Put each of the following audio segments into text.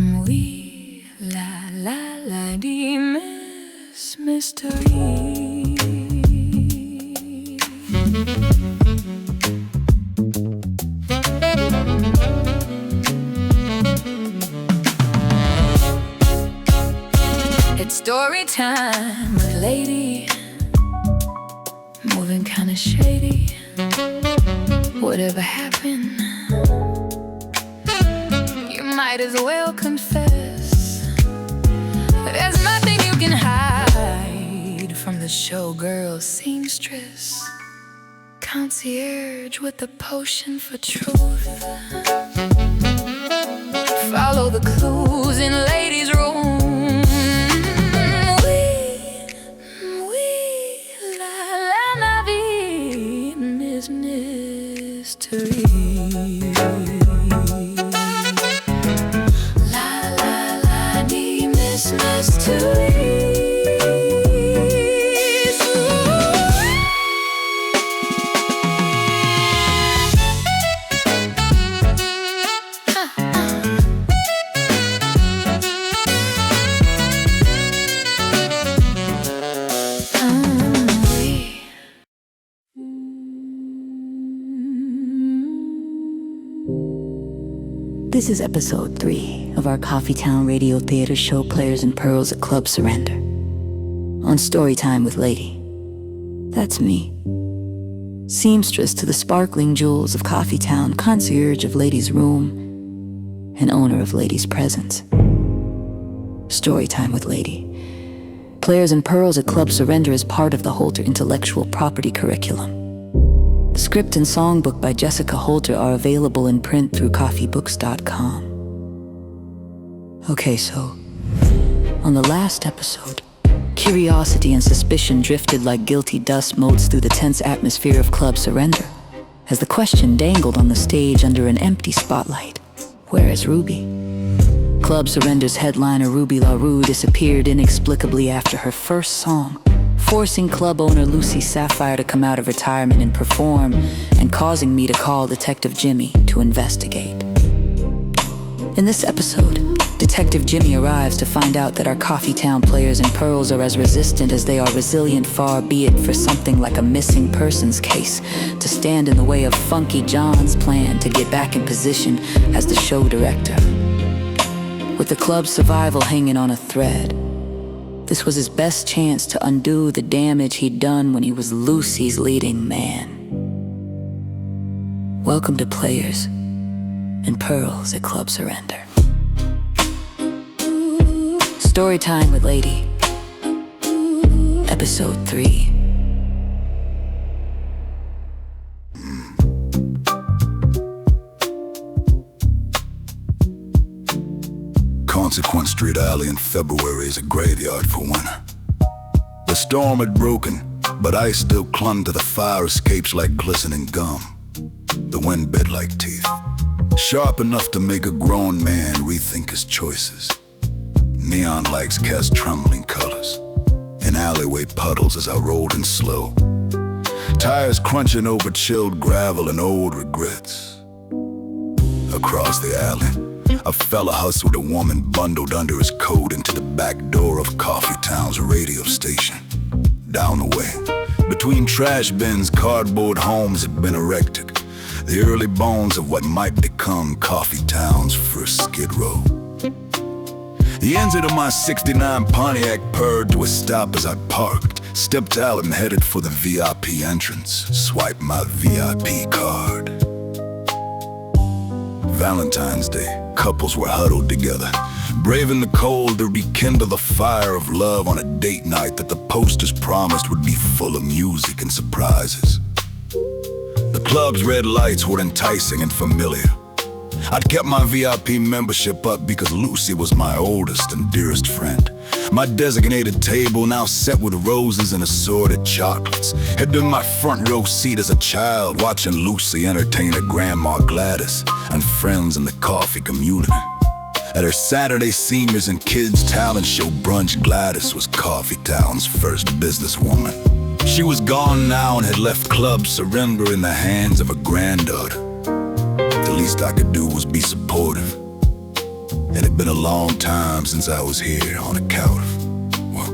Oui, la di mystery. It's story time with lady, moving kinda shady. Whatever happened, you might as well confess. There's nothing you can hide from the showgirl seamstress, concierge with the potion for truth. Follow the clues in ladies' room. La vie is mystery. La di mystery. This is episode 3 of our Coffy Town radio theater show, Players and Pearls at Club Surrender. On Storytime with Lady. That's me. Seamstress to the sparkling jewels of Coffy Town, concierge of Lady's room, and owner of Lady's presence. Storytime with Lady. Players and Pearls at Club Surrender is part of the Holter Intellectual Property Curriculum. The script and songbook by Jessica Holter are available in print through coffeebooks.com. Okay, so, on the last episode, curiosity and suspicion drifted like guilty dust motes through the tense atmosphere of Club Surrender, as the question dangled on the stage under an empty spotlight. Where is Ruby? Club Surrender's headliner Ruby LaRoux disappeared inexplicably after her first song, forcing club owner Lucy Sapphire to come out of retirement and perform, and causing me to call Detective Jimmy to investigate. In this episode, Detective Jimmy arrives to find out that our Coffy Town players and pearls are as resistant as they are resilient, far be it for something like a missing persons case to stand in the way of Funky John's plan to get back in position as the show director. With the club's survival hanging on a thread, this was his best chance to undo the damage he'd done when he was Lucy's leading man. Welcome to Players and Pearls at Club Surrender. Storytime with Lady, Episode 3. Consequence Street Alley in February is a graveyard for winter. The storm had broken, but ice still clung to the fire escapes like glistening gum. The wind bit like teeth, sharp enough to make a grown man rethink his choices. Neon lights cast trembling colors in alleyway puddles as I rolled in slow, tires crunching over chilled gravel and old regrets. Across the alley, a fella hustled a woman bundled under his coat into the back door of Coffy Town's radio station. Down the way, between trash bins, cardboard homes had been erected, the early bones of what might become Coffy Town's first skid row. The engine of my '69 Pontiac purred to a stop as I parked, stepped out and headed for the VIP entrance, swiped my VIP card. Valentine's Day, couples were huddled together, braving the cold to rekindle the fire of love on a date night that the posters promised would be full of music and surprises. The club's red lights were enticing and familiar. I'd kept my VIP membership up because Lucy was my oldest and dearest friend. My designated table, now set with roses and assorted chocolates, had been my front row seat as a child, watching Lucy entertain her grandma Gladys and friends in the coffee community. At her Saturday seniors and kids talent show brunch, Gladys was Coffy Town's first businesswoman. She was gone now and had left Club Surrender in the hands of her granddaughter. The least I could do was be supportive. It had been a long time since I was here on account of, well,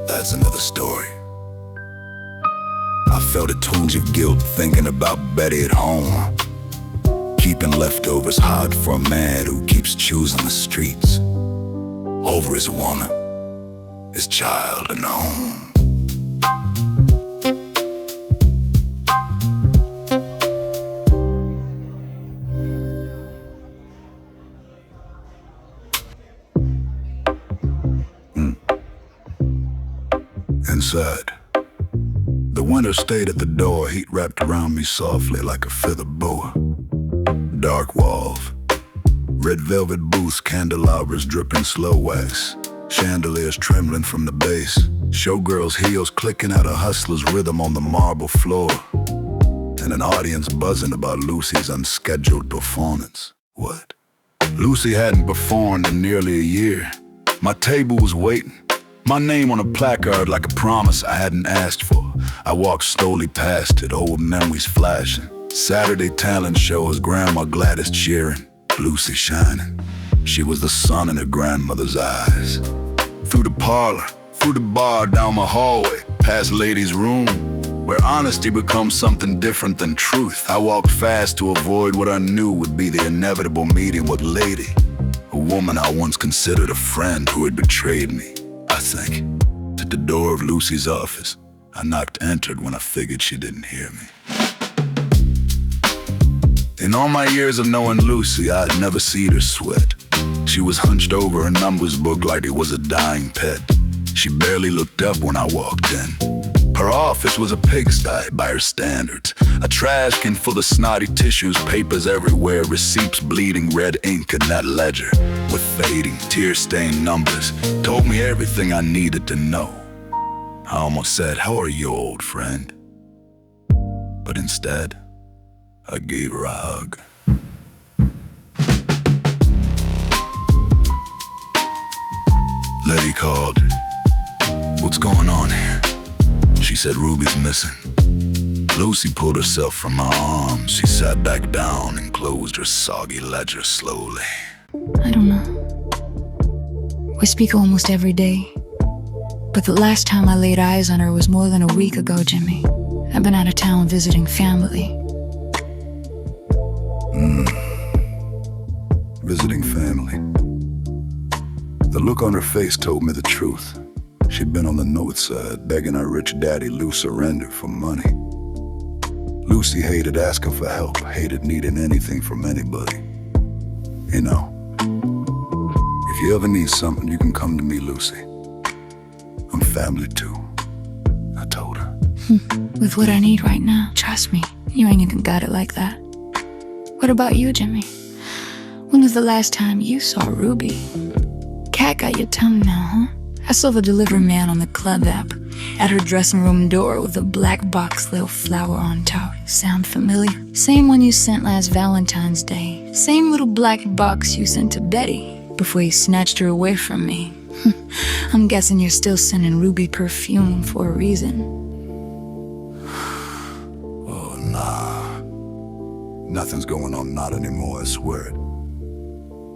that's another story. I felt a twinge of guilt thinking about Betty at home, keeping leftovers hot for a man who keeps choosing the streets over his woman, his child, and home. Inside, the winter stayed at the door, heat wrapped around me softly like a feather boa. Dark walls, red velvet booths, candelabras dripping slow wax, chandeliers trembling from the bass, showgirls' heels clicking out a hustler's rhythm on the marble floor, and an audience buzzing about Lucy's unscheduled performance. What? Lucy hadn't performed in nearly a year. My table was waiting, my name on a placard like a promise I hadn't asked for. I walked slowly past it, old memories flashing. Saturday talent shows, Grandma Gladys cheering, Lucy shining. She was the sun in her grandmother's eyes. Through the parlor, through the bar, down my hallway, past ladies' room, where honesty becomes something different than truth. I walked fast to avoid what I knew would be the inevitable meeting with Lady, a woman I once considered a friend who had betrayed me. I think, at the door of Lucy's office, I knocked entered when I figured she didn't hear me. In all my years of knowing Lucy, I'd never seen her sweat. She was hunched over her numbers book like it was a dying pet. She barely looked up when I walked in. Her office was a pigsty by her standards. A trash can full of snotty tissues, papers everywhere, receipts bleeding red ink in that ledger with fading, tear-stained numbers. Told me everything I needed to know. I almost said, "How are you, old friend?" But instead, I gave her a hug. Letty called. "What's going on here?" She said, "Ruby's missing." Lucy pulled herself from my arms. She sat back down and closed her soggy ledger slowly. I don't know. We speak almost every day. But the last time I laid eyes on her was more than a week ago, Jimmy. I've been out of town visiting family. Visiting family. The look on her face told me the truth. She'd been on the north side, begging her rich daddy Lou surrender for money. Lucy hated asking for help, hated needing anything from anybody. You know, if you ever need something, you can come to me, Lucy. I'm family too, I told her. With what I need right now, trust me, you ain't even got it like that. What about you, Jimmy? When was the last time you saw Ruby? Cat got your tongue now, huh? I saw the delivery man on the club app at her dressing room door with a black box little flower on top. Sound familiar? Same one you sent last Valentine's Day. Same little black box you sent to Betty before you snatched her away from me. I'm guessing you're still sending Ruby perfume for a reason. Oh, nah. Nothing's going on, not anymore, I swear it.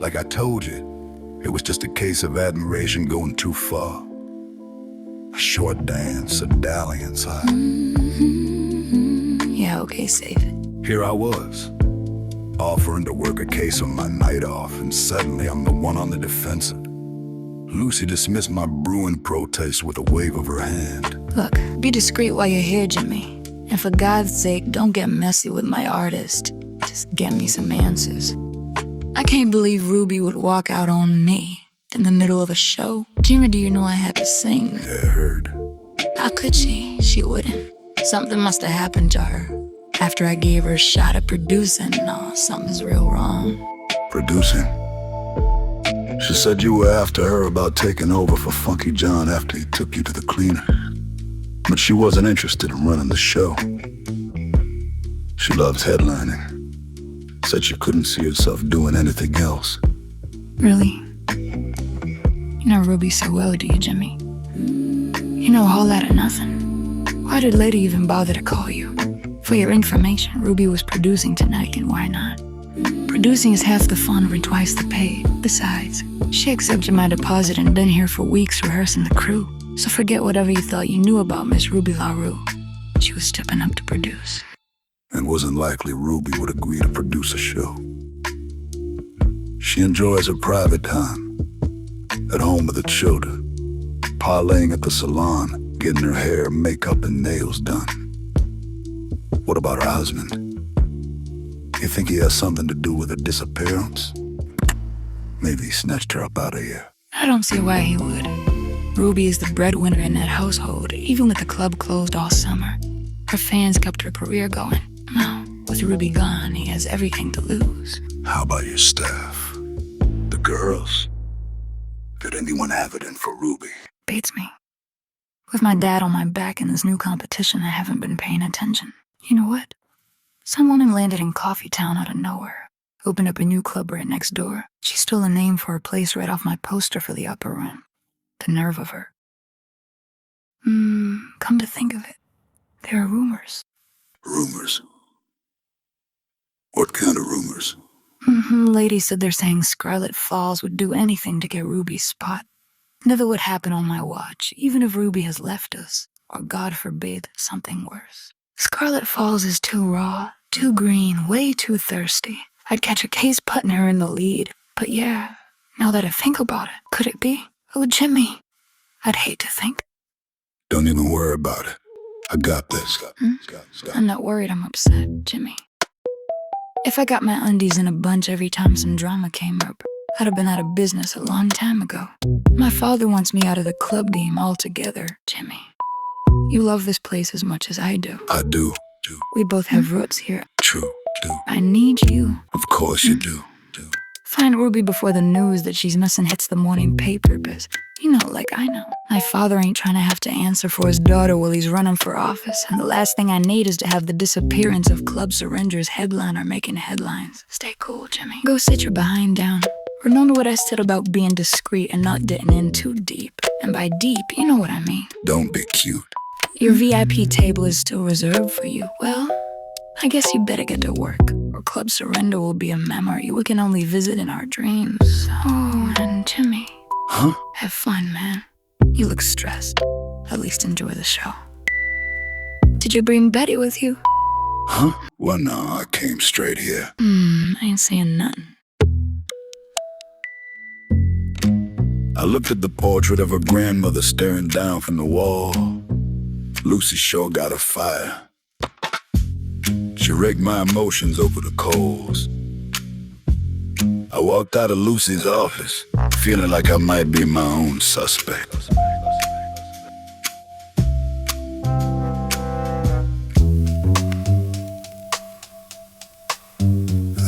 Like I told you, it was just a case of admiration going too far. A short dance, a dalliance, Yeah, okay, save it. Here I was, offering to work a case on my night off, and suddenly I'm the one on the defensive. Lucy dismissed my brewing protest with a wave of her hand. Look, be discreet while you're here, Jimmy. And for God's sake, don't get messy with my artist. Just get me some answers. I can't believe Ruby would walk out on me in the middle of a show. Jimmy, do you know I had to sing? Yeah, I heard. How could she? She wouldn't. Something must have happened to her. After I gave her a shot at producing, no, something's real wrong. Producing? She said you were after her about taking over for Funky John after he took you to the cleaner. But she wasn't interested in running the show. She loves headlining. Said she couldn't see herself doing anything else. Really? You know Ruby so well, do you, Jimmy? You know a whole lot of nothing. Why did Lady even bother to call you? For your information, Ruby was producing tonight, and why not? Producing is half the fun for twice the pay. Besides, she accepted my deposit and been here for weeks rehearsing the crew. So forget whatever you thought you knew about Miss Ruby LaRoux. She was stepping up to produce. And wasn't likely Ruby would agree to produce a show. She enjoys her private time, at home with the children, parlaying at the salon, getting her hair, makeup, and nails done. What about her husband? You think he has something to do with her disappearance? Maybe he snatched her up out of here. I don't see why he would. Ruby is the breadwinner in that household, even with the club closed all summer. Her fans kept her career going. Now, with Ruby gone, he has everything to lose. How about your staff? The girls? Did anyone have it in for Ruby? Beats me. With my dad on my back in this new competition, I haven't been paying attention. You know what? Some woman landed in Coffy Town out of nowhere. Opened up a new club right next door. She stole a name for her place right off my poster for the upper room. The nerve of her. Come to think of it, there are rumors. Rumors? What kind of rumors? Ladies said they're saying Scarlet Falls would do anything to get Ruby's spot. Never would happen on my watch, even if Ruby has left us, or God forbid, something worse. Scarlet Falls is too raw, too green, way too thirsty. I'd catch a case putting her in the lead. But yeah, now that I think about it, could it be? Oh, Jimmy, I'd hate to think. Don't even worry about it. I got this. I'm not worried, I'm upset, Jimmy. If I got my undies in a bunch every time some drama came up, I'd have been out of business a long time ago. My father wants me out of the club game altogether, Jimmy. You love this place as much as I do. I do. We both have roots here. True, do. I need you. Of course you do. Find Ruby before the news that she's missing hits the morning paper, because, you know, like I know. My father ain't trying to have to answer for his daughter while he's running for office, and the last thing I need is to have the disappearance of Club Surrender's headliner making headlines. Stay cool, Jimmy. Go sit your behind down. Remember what I said about being discreet and not getting in too deep. And by deep, you know what I mean. Don't be cute. Your VIP table is still reserved for you. Well, I guess you better get to work, or Club Surrender will be a memory we can only visit in our dreams. Oh, and Jimmy. Huh? Have fun, man. You look stressed. At least enjoy the show. Did you bring Betty with you? Huh? Well, no, I came straight here. I ain't saying nothing. I looked at the portrait of her grandmother staring down from the wall. Lucy sure got a fire. She raked my emotions over the coals. I walked out of Lucy's office, feeling like I might be my own suspect.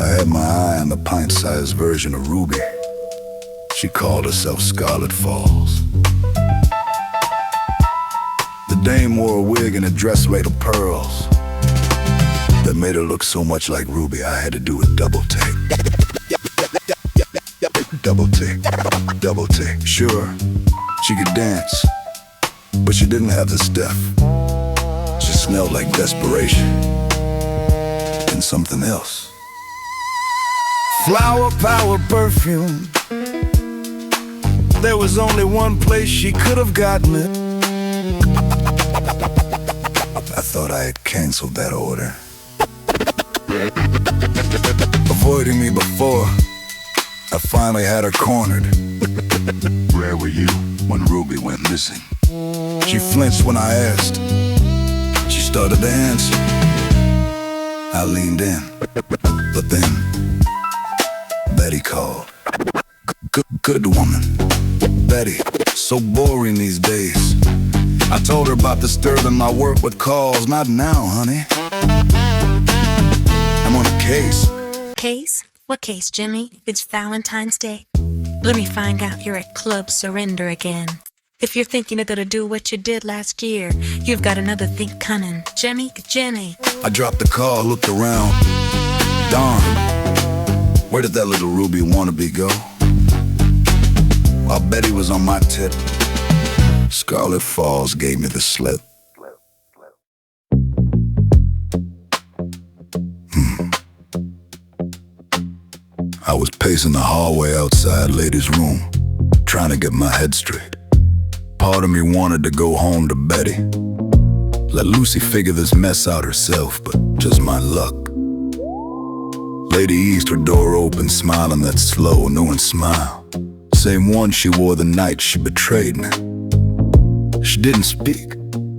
I had my eye on the pint-sized version of Ruby. She called herself Scarlet Falls. The dame wore a wig and a dress made of pearls that made her look so much like Ruby I had to do a double take. Double take, double take. Sure, she could dance, but she didn't have the step. She smelled like desperation and something else. Flower power perfume. There was only one place she could have gotten it. I thought I had canceled that order. Avoiding me before, I finally had her cornered. Where were you when Ruby went missing? She flinched when I asked. She started to answer. I leaned in, but then Betty called. Good woman, Betty, so boring these days. I told her about disturbing my work with calls. Not now, honey. I'm on a case. Case? What case, Jimmy? It's Valentine's Day. Let me find out you're at Club Surrender again. If you're thinking you're gonna do what you did last year, you've got another think coming. Jimmy. I dropped the call, looked around. Darn, where did that little Ruby wannabe go? While Betty was on my tip, Scarlet Falls gave me the slip. I was pacing the hallway outside Lady's room, trying to get my head straight. Part of me wanted to go home to Betty, let Lucy figure this mess out herself, but just my luck. Lady eased her door open, smiling that slow, knowing smile. Same one she wore the night she betrayed me. She didn't speak,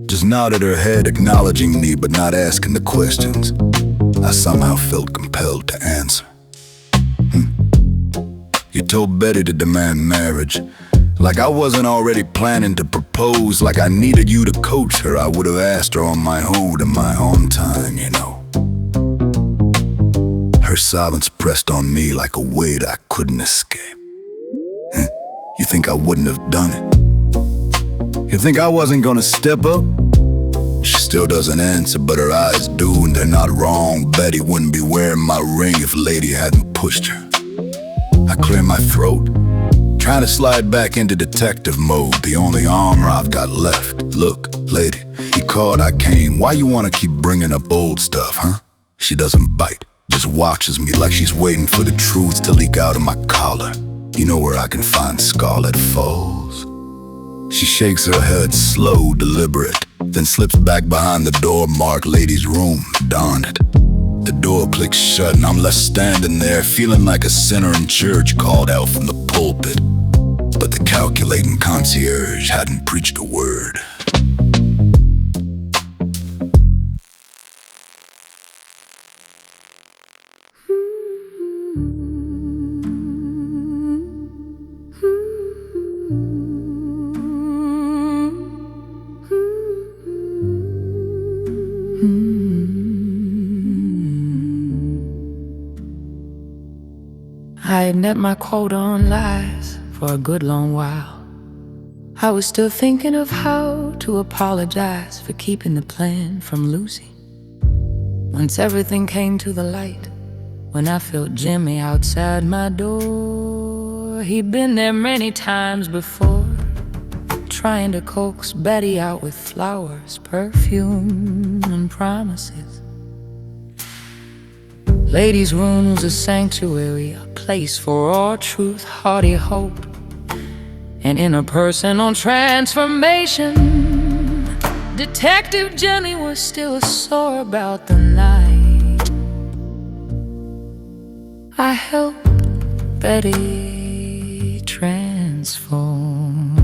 just nodded her head, acknowledging me but not asking the questions. I somehow felt compelled to answer. You told Betty to demand marriage, like I wasn't already planning to propose, like I needed you to coach her. I would have asked her on my own in my own time, you know. Her silence pressed on me like a weight I couldn't escape. You think I wouldn't have done it? You think I wasn't gonna step up? She still doesn't answer, but her eyes do, and they're not wrong. Betty wouldn't be wearing my ring if Lady hadn't pushed her. I clear my throat, trying to slide back into detective mode, the only armor I've got left. Look, Lady, you called, I came. Why you wanna keep bringing up old stuff, huh? She doesn't bite, just watches me like she's waiting for the truth to leak out of my collar. You know where I can find Scarlet Falls? She shakes her head, slow, deliberate, then slips back behind the door marked Lady's room. Darn it. The door clicks shut and I'm left standing there, feeling like a sinner in church called out from the pulpit. But the calculating concierge hadn't preached a word. I had met my quota on lies for a good long while. I was still thinking of how to apologize for keeping the plan from Lucy. Once everything came to the light, when I felt Jimmy outside my door. He'd been there many times before, trying to coax Betty out with flowers, perfume, and promises. Lady's room was a sanctuary, a place for all truth, hearty hope, and interpersonal transformation. Detective Jenny was still sore about the night. I helped Betty transform.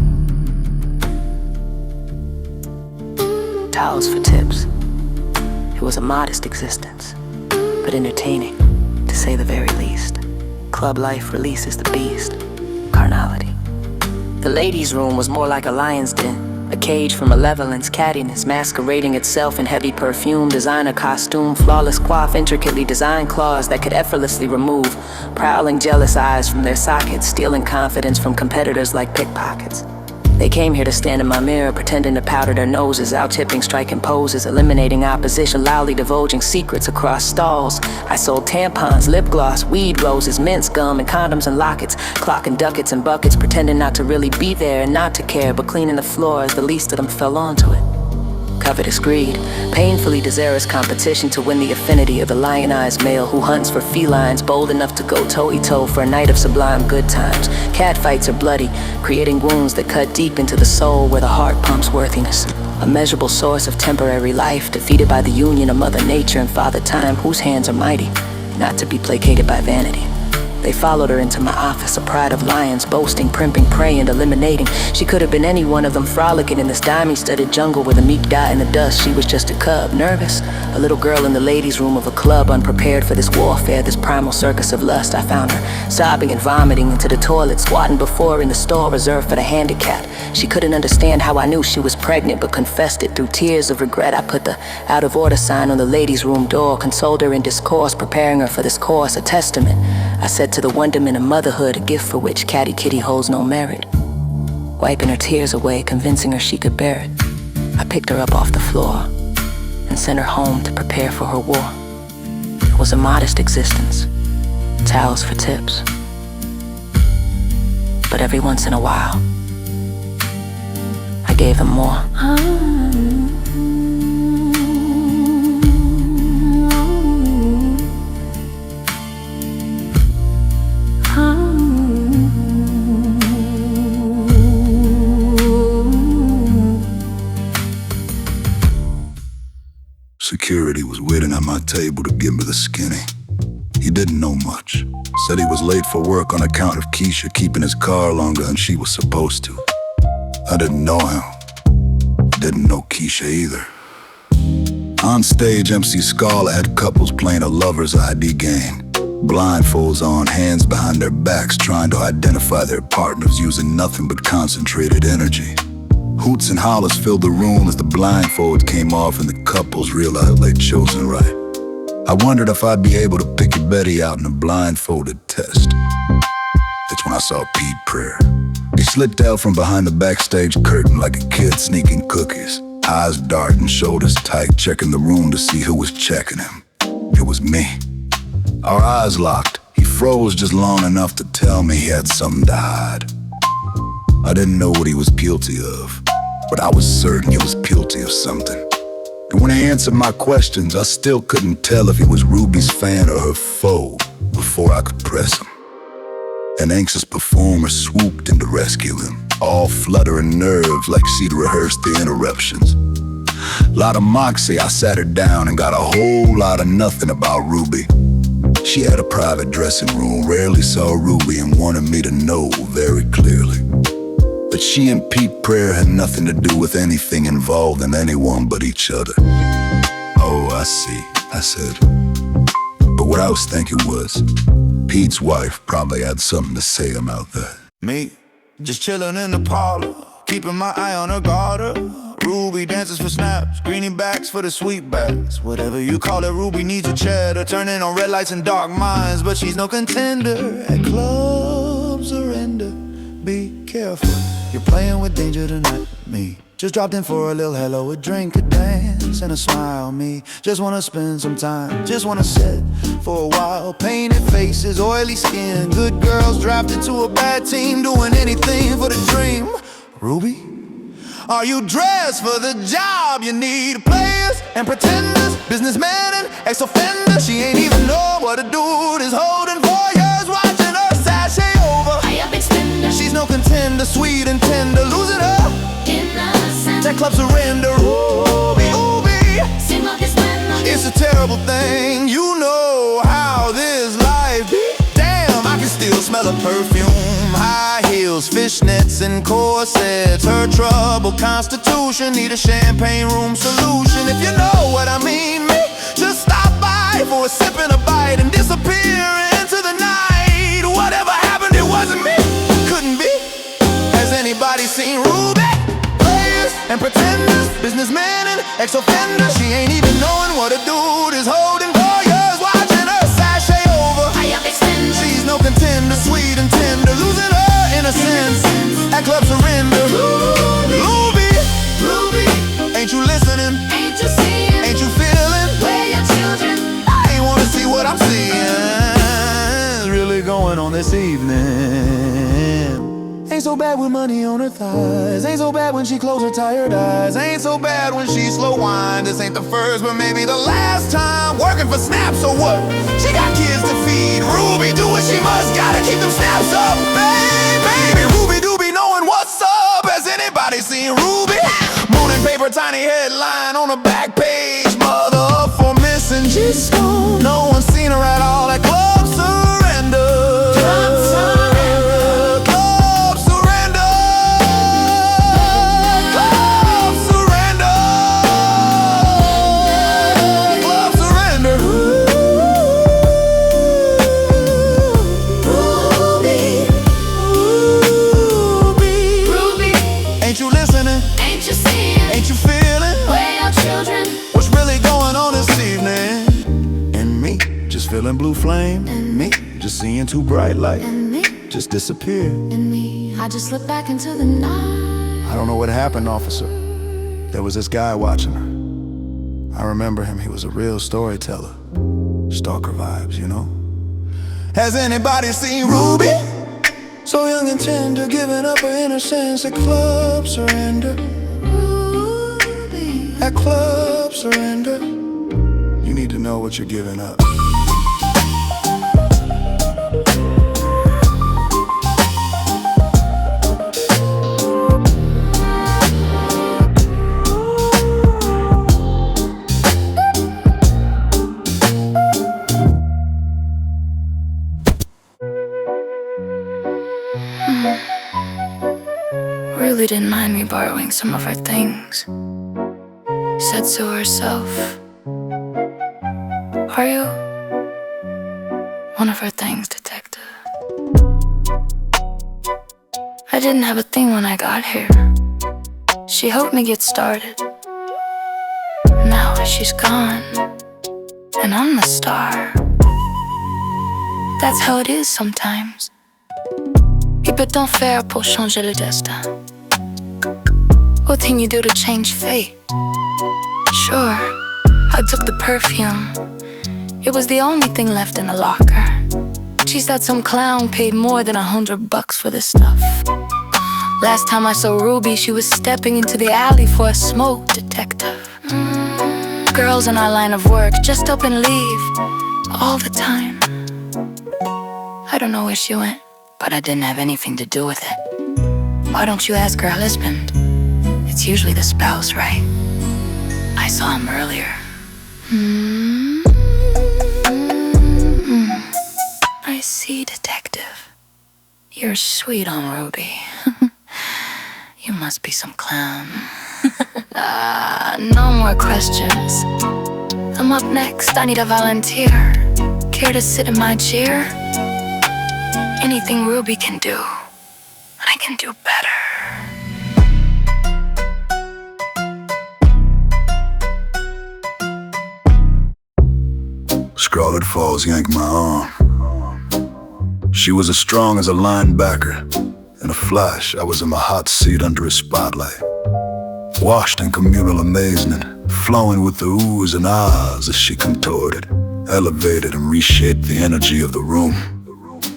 Towels for tips. It was a modest existence, but entertaining, to say the very least. Club life releases the beast, carnality. The ladies' room was more like a lion's den, a cage for malevolence, cattiness, masquerading itself in heavy perfume, designer costume, flawless coif, intricately designed claws that could effortlessly remove, prowling jealous eyes from their sockets, stealing confidence from competitors like pickpockets. They came here to stand in my mirror, pretending to powder their noses, out-tipping, striking poses, eliminating opposition, loudly divulging secrets across stalls. I sold tampons, lip gloss, weed roses, mints, gum, and condoms and lockets, clocking ducats and buckets, pretending not to really be there and not to care, but cleaning the floor as the least of them fell onto it. Covetous greed, painfully desirous competition to win the affinity of the lionized male who hunts for felines bold enough to go toe-to-toe for a night of sublime good times. Catfights are bloody, creating wounds that cut deep into the soul where the heart pumps worthiness. A measurable source of temporary life, defeated by the union of Mother Nature and Father Time, whose hands are mighty, not to be placated by vanity. They followed her into my office, a pride of lions, boasting, primping, prey, and eliminating. She could have been any one of them, frolicking in this diamond-studded jungle where the meek die in the dust. She was just a cub, nervous, a little girl in the ladies' room of a club, unprepared for this warfare, this primal circus of lust. I found her sobbing and vomiting into the toilet, squatting before her in the stall reserved for the handicapped. She couldn't understand how I knew she was pregnant, but confessed it through tears of regret. I put the out-of-order sign on the ladies' room door, consoled her in discourse, preparing her for this course, a testament, I said, to the wonderment of motherhood, a gift for which Catty Kitty holds no merit. Wiping her tears away, convincing her she could bear it, I picked her up off the floor and sent her home to prepare for her war. It was a modest existence, towels for tips. But every once in a while, I gave them more. my table to give me the skinny. He didn't know much. Said he was late for work on account of Keisha keeping his car longer than she was supposed to. I didn't know him. Didn't know Keisha either. On stage, MC Scarla had couples playing a lover's ID game. Blindfolds on, hands behind their backs, trying to identify their partners using nothing but concentrated energy. Hoots and hollers filled the room as the blindfolds came off and the couples realized they'd chosen right. I wondered if I'd be able to pick a Betty out in a blindfolded test. That's when I saw Pete Prayer. He slipped out from behind the backstage curtain like a kid sneaking cookies. Eyes darting, shoulders tight, checking the room to see who was checking him. It was me. Our eyes locked. He froze just long enough to tell me he had something to hide. I didn't know what he was guilty of, but I was certain he was guilty of something. And when he answered my questions, I still couldn't tell if he was Ruby's fan or her foe before I could press him. An anxious performer swooped in to rescue him, all fluttering nerves like she'd rehearsed the interruptions. Lot of moxie, I sat her down and got a whole lot of nothing about Ruby. She had a private dressing room, rarely saw Ruby and wanted me to know very clearly. But she and Pete Prayer had nothing to do with anything involving anyone but each other. Oh, I see, I said. But what I was thinking was, Pete's wife probably had something to say about that. Me, just chillin' in the parlor, keeping my eye on her garter. Ruby dances for snaps, greenbacks for the sweetbacks. Whatever you call it, Ruby needs a cheddar, turning on red lights and dark minds. But she's no contender at club surrender. Be careful, you're playing with danger tonight. Me, just dropped in for a little hello, a drink, a dance, and a smile. Me, just wanna spend some time, just wanna sit for a while. Painted faces, oily skin, good girls drafted to a bad team, doing anything for the dream. Ruby, are you dressed for the job? You need players and pretenders, businessmen and ex-offenders. She ain't even know what a dude is holding for years, watching her sashay over. She's no contender, sweet and tender, losing her innocence. That club surrender, Ruby, Ruby. It's a terrible thing, you know how this life be. Damn, I can still smell her perfume. High heels, fishnets and corsets. Her troubled constitution need a champagne room solution. If you know what I mean, me, just stop by for a sip and a bite and disappear into the night. Whatever happened, it wasn't me. Couldn't be. Has anybody seen Ruby? Players and pretenders, businessmen and ex-offenders. She ain't even knowing what a dude is holding for years, watching her sashay over. She's no contender, sweet and tender, losing her innocence at club surrender. Ruby, Ruby, ain't you listening? Ain't you seeing? Ain't you feeling? Where your children? I ain't wanna see what I'm seeing. It's really going on this evening. Ain't so bad with money on her thighs. Ain't so bad when she close her tired eyes. Ain't so bad when she slow wine. This ain't the first, but maybe the last time. Working for snaps or what? She got kids to feed. Ruby, do what she must. Gotta keep them snaps up. Baby, Ruby do be knowing what's up. Has anybody seen Ruby? Morning paper, tiny headline on the back page. Mother up for missing. She's gone. No one's seen her at all at club surrender. Club surrender. Feeling blue flame, and me just seeing too bright light, And me, just disappear. and me, I just slipped back into the night. I don't know what happened, officer. There was this guy watching her. I remember him, he was a real storyteller. Stalker vibes, you know. Has anybody seen Ruby? So young and tender, giving up her innocence at club surrender. Ruby, At club surrender. You need to know what you're giving up. Really didn't mind me borrowing some of her things. Said so herself. Are you one of her things, detective? I didn't have a thing when I got here. She helped me get started. Now she's gone, and I'm the star. That's how it is sometimes. Il peut tant faire pour changer le destin. What can you do to change fate? Sure, I took the perfume. It was the only thing left in the locker. She said some clown paid more than $100 for this stuff. Last time I saw Ruby, she was stepping into the alley for a smoke detective. Girls in our line of work just up and leave all the time. I don't know where she went, but I didn't have anything to do with it. Why don't you ask her husband? It's usually the spouse, right? I saw him earlier. I see, detective. You're sweet on Ruby. You must be some clown. No more questions. I'm up next, I need a volunteer. Care to sit in my chair? Anything Ruby can do, I can do better. Scarlet Falls yanked my arm. She was as strong as a linebacker. In a flash, I was in my hot seat under a spotlight. Washed in communal amazement, flowing with the oohs and ahs as she contorted, elevated and reshaped the energy of the room.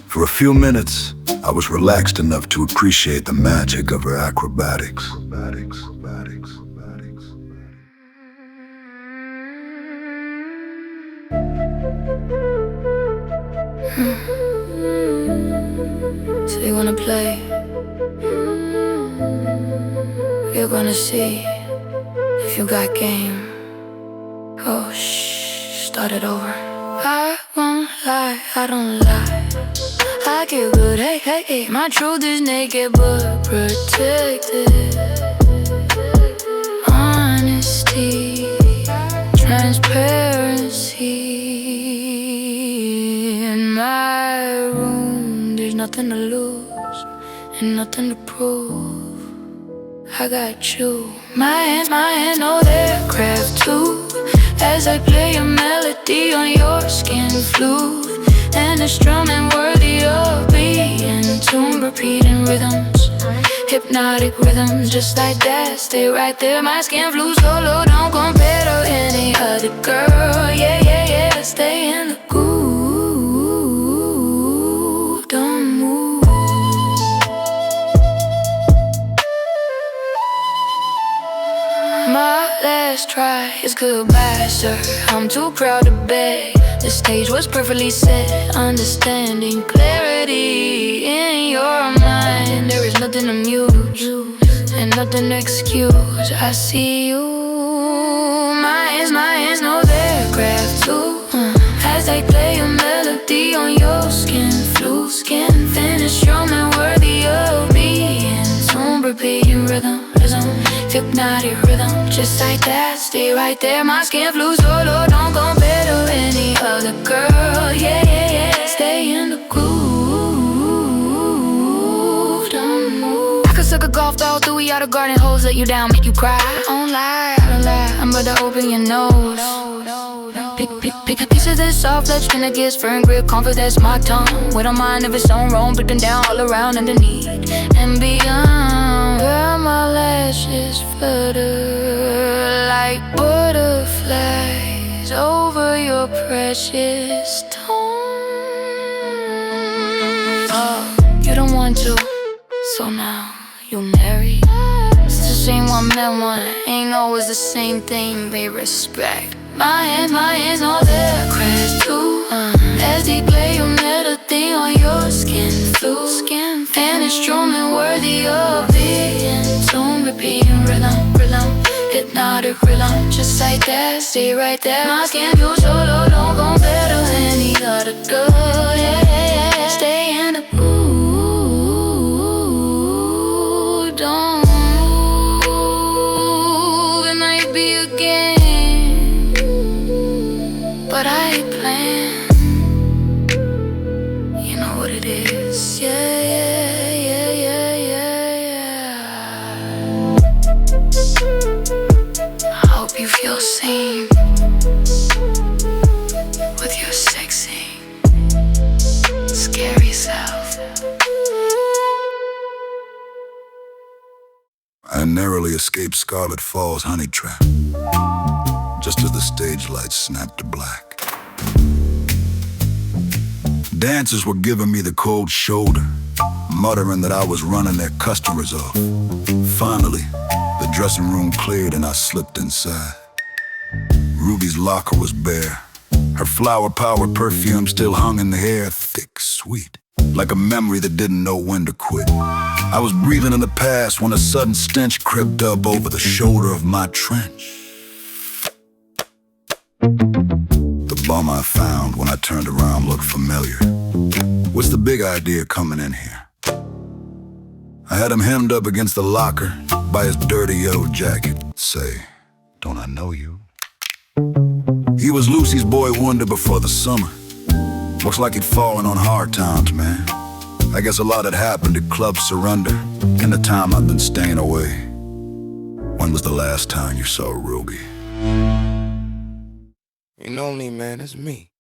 For a few minutes, I was relaxed enough to appreciate the magic of her acrobatics. So you wanna play? You're gonna see if you got game. Oh, shh, start it over. I won't lie, I don't lie. I get good, hey, hey, hey. My truth is naked but protected. Honesty, transparency. In my room, there's nothing to lose and nothing to prove. I got you. My hands know their craft too. As I play a melody on your skin flute, and a strumming worthy of being tuned, repeating rhythms, hypnotic rhythms, just like that. Stay right there, my skin flew solo. Don't compare to any other girl. Yeah, yeah, yeah. Stay in the groove. Don't move. My last try is goodbye, sir. I'm too proud to beg. The stage was perfectly set. Understanding, clarity in your mind. There is nothing to muse and nothing to excuse. I see you. My hands know their craft too. As they play a melody on your skin, flute skin, finish strumming worthy of being tuned, repeating rhythm, hypnotic rhythm, just like that. Stay right there, my skin flew solo. Don't compare to any other girl. Yeah, yeah, yeah. Stay in the groove. Don't move. I could suck a golf ball through a yard of garden hose, let you down, make you cry. I don't lie, I'm about to open your nose. Pick a piece of this soft touch, finna get firm grip, comfort, that's my tongue. We don't mind if it's on wrong, break them down all around, underneath and beyond. Girl, my lashes flutter like butterflies over your precious tongue. Oh, you don't want to, so now you marry. It's the same one, met one, ain't always the same thing, they respect. My hands know their craft too. As they play a melody on your skin, flute skin, and it's strumming worthy of being tuned, repeating rhythm, hypnotic rhythm, just like that. Stay right there, my skin feels solo. Don't compare to any other girl. Yeah, yeah, yeah. Stay in the groove. us. Yeah, yeah, yeah, yeah, yeah, yeah. I hope you feel seen with your sexy, scary self. I narrowly escaped Scarlet Falls honey trap, just as the stage lights snapped to black. Dancers were giving me the cold shoulder, muttering that I was running their customers off. Finally, the dressing room cleared and I slipped inside. Ruby's locker was bare. Her flower-powered perfume still hung in the air, thick, sweet, like a memory that didn't know when to quit. I was breathing in the past when a sudden stench crept up over the shoulder of my trench. The bum I found when I turned around looked familiar. What's the big idea coming in here? I had him hemmed up against the locker by his dirty yellow jacket. Say, don't I know you? He was Lucy's boy wonder before the summer. Looks like he'd fallen on hard times, man. I guess a lot had happened at Club Surrender in the time I've been staying away. When was the last time you saw Ruby? You know me, man, it's me.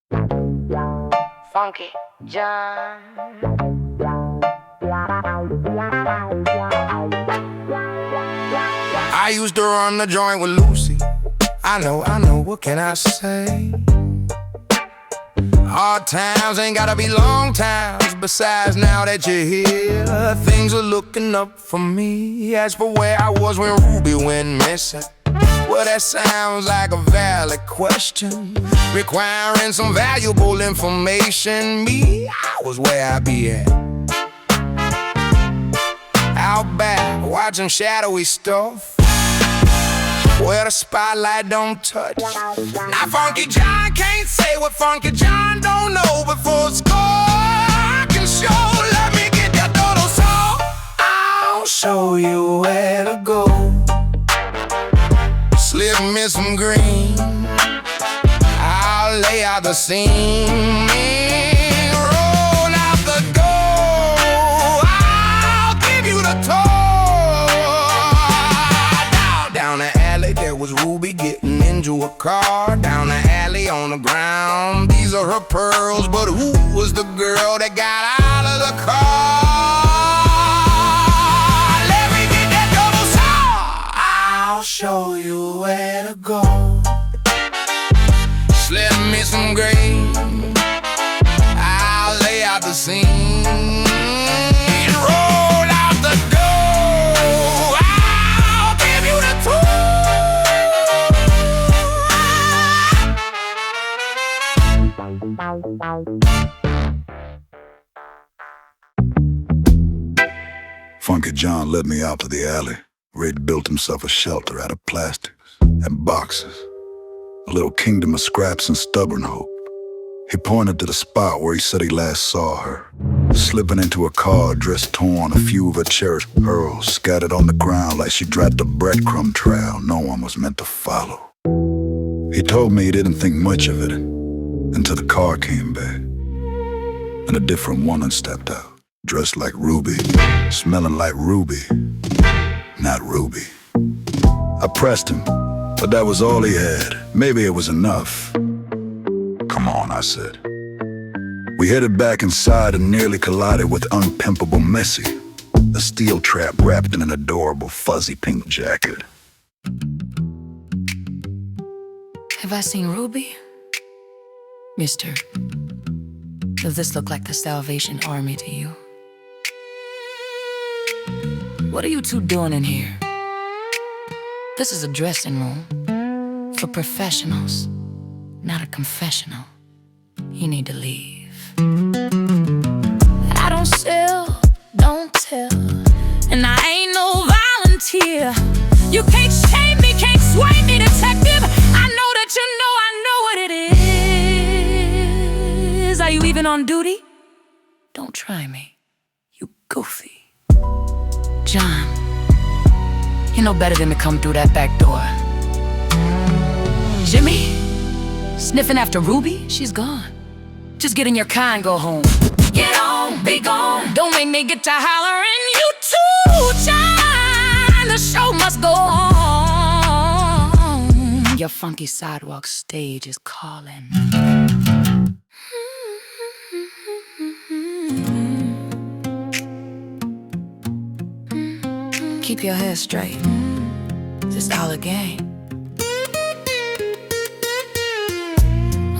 Funky John. I used to run the joint with Lucy. I know, what can I say? Hard times ain't gotta be long times. Besides, now that you're here, things are looking up for me. As for where I was when Ruby went missing, well, that sounds like a valid question, requiring some valuable information. Me, I was where I be at, out back, watching shadowy stuff where the spotlight don't touch. Now Funky John can't say what Funky John don't know. Before score I can show. Let me get that dodo saw. I'll show you where to go. Slip me some green, I'll lay out the scene. Roll out the door, I'll give you the tour. Down the alley, there was Ruby getting into a car. Down the alley on the ground, these are her pearls. But who was the girl that got out of the car? Let me get that double saw. I'll show you where to go. Slip me some green, I'll lay out the scene. Roll out the door, I'll give you the tour. Funky John led me out to the alley, where he'd built himself a shelter out of plastics and boxes, a little kingdom of scraps and stubborn hope. He pointed to the spot where he said he last saw her, slipping into a car, dress torn, a few of her cherished pearls scattered on the ground like she dragged a breadcrumb trail no one was meant to follow. He told me he didn't think much of it until the car came back, and a different woman stepped out, dressed like Ruby, smelling like Ruby, not Ruby. I pressed him, but that was all he had. Maybe it was enough. Come on, I said. We headed back inside and nearly collided with unpimpable Missy, a steel trap wrapped in an adorable fuzzy pink jacket. Have I seen Ruby? Mister, does this look like the Salvation Army to you? What are you two doing in here? This is a dressing room for professionals, not a confessional. You need to leave. I don't sell, don't tell, and I ain't no volunteer. You can't shame me, can't sway me, detective. I know that you know I know what it is. Are you even on duty? Don't try me, you goofy. John, you know better than to come through that back door. Jimmy, sniffing after Ruby? She's gone. Just get in your car and go home. Get on, be gone. Don't make me get to hollering, you too, child. The show must go on. Your funky sidewalk stage is calling. Keep your head straight. It's all a game.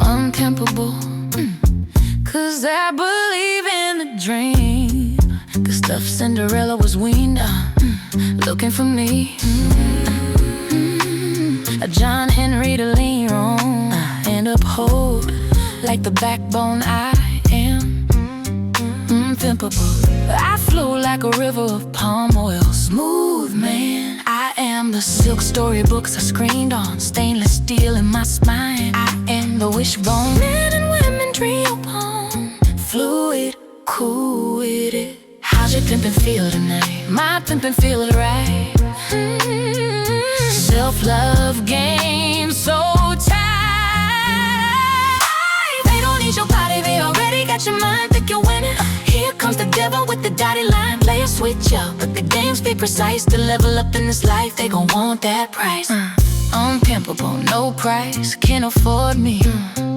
Untemperable, 'cause I believe in the dream. The stuff Cinderella was weaned on, looking for me. A John Henry to lean on and uphold, like the backbone I am. Pimpable, I flow like a river of palm oil. Smooth man, I am the silk storybooks I screened on. Stainless steel in my spine, I am the wishbone men and women trio poem. Fluid, cool with it. How's your pimpin' feel tonight? My pimpin' feel it right. Self-love game so tight. They don't need your body, they already got your mind. Think you're winning. Here comes the devil with the dotted line. Play a switch up, but the games be precise. To level up in this life, they gon' want that price. Unpimpable, no price, can't afford me.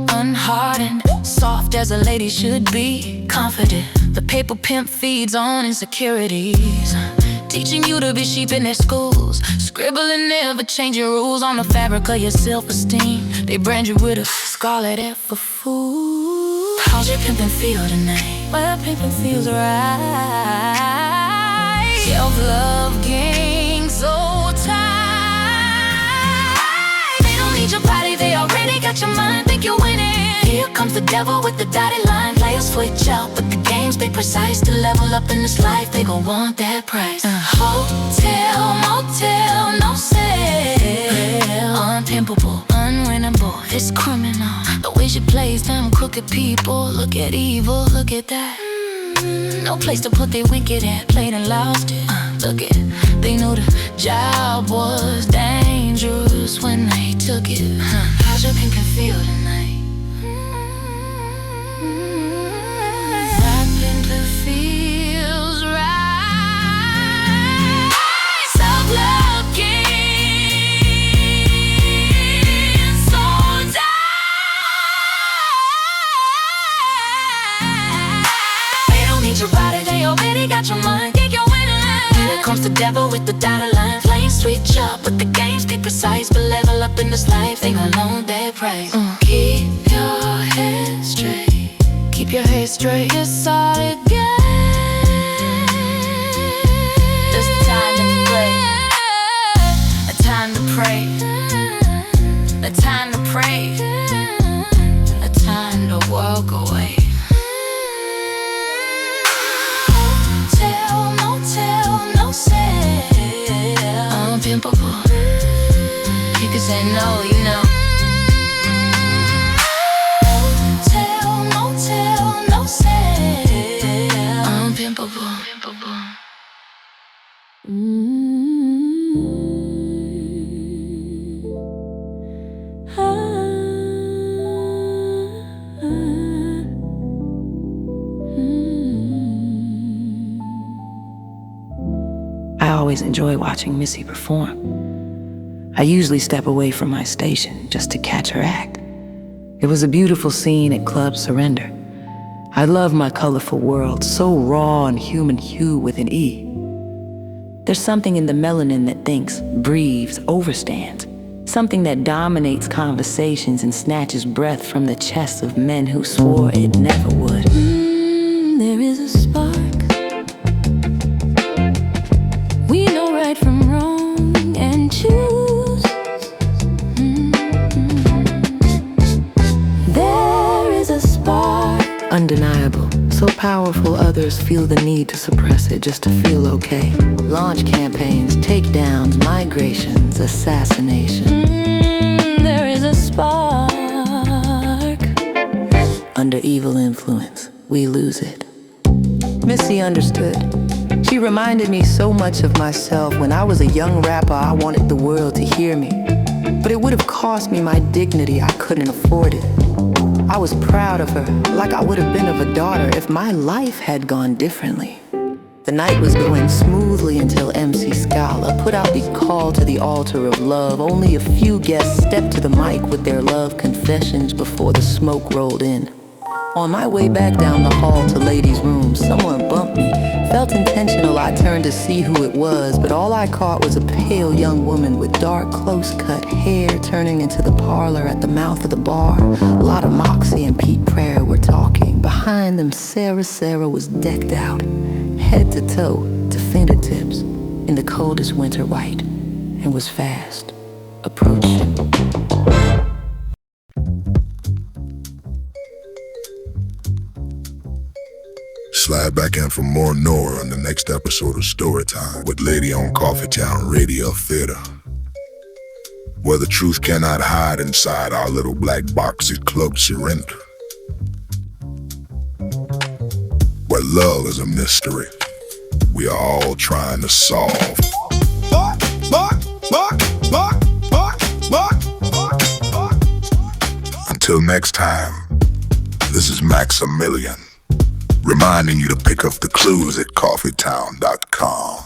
Unhardened, soft as a lady should be. Confident, the paper pimp feeds on insecurities. Teaching you to be sheep in their schools. Scribbling never changing rules on the fabric of your self-esteem. They brand you with a scarlet F for fool. How's your pimpin' feel tonight? Well, pimpin' feels right. Self-love gang so tight. They don't need your body, they already got your mind. Think you're winning. Here comes the devil with the dotted line. Play a switch out, but the games be precise. To level up in this life, they gon' want that price. Hotel, motel, no sale. Unpimpable, unwinnable, it's criminal. The way she plays them crooked people. Look at evil, look at that. No place to put their wicked at. Played and lost it. Look it, they knew the job was dangerous when they took it. How's your pimpin' feel tonight? That pimpin' feels right. Self-love game so tight. They don't need your body, they already got your mind. Think you're winning. Here comes the devil with the dotted line. Playing switch up, but the games be precise. But level up in this life, they gon' know their price. Keep your head straight. Keep your head straight. It's all a game. It's time to play. A time to pray. A time to pray. A time to walk away. Hotel, motel, no sale. Unpimpable. You can say no, you know. Hotel, motel, no sale. Unpimpable. I always enjoy watching Missy perform. I usually step away from my station just to catch her act. It was a beautiful scene at Club Surrender. I love my colorful world, so raw and human hue with an E. There's something in the melanin that thinks, breathes, overstands. Something that dominates conversations and snatches breath from the chests of men who swore it never would. There is a spark. We know right from wrong and choose. There is a spark. Undeniable, so powerful others feel the need to suppress it just to feel okay. Launch campaigns, takedowns, migrations, assassination. There is a spark. Under evil influence, we lose it. Missy understood. She reminded me so much of myself. When I was a young rapper, I wanted the world to hear me. But it would have cost me my dignity, I couldn't afford it. I was proud of her, like I would have been of a daughter if my life had gone differently. The night was going smoothly until MC Scala put out the call to the altar of love. Only a few guests stepped to the mic with their love confessions before the smoke rolled in. On my way back down the hall to ladies' room, someone bumped me. Felt intentional, I turned to see who it was, but all I caught was a pale young woman with dark, close-cut hair turning into the parlor at the mouth of the bar. A lot of Moxie and Pete Prairie were talking. Behind them, Sarah was decked out, head to toe, to fingertips, in the coldest winter white, and was fast approaching. Slide back in for more Noir on the next episode of Storytime with Lady on Coffy Town Radio Theater, where the truth cannot hide inside our little black box at Club Surrender, where love is a mystery we are all trying to solve. Until next time, this is Maximilian, reminding you to pick up the clues at coffeetown.com.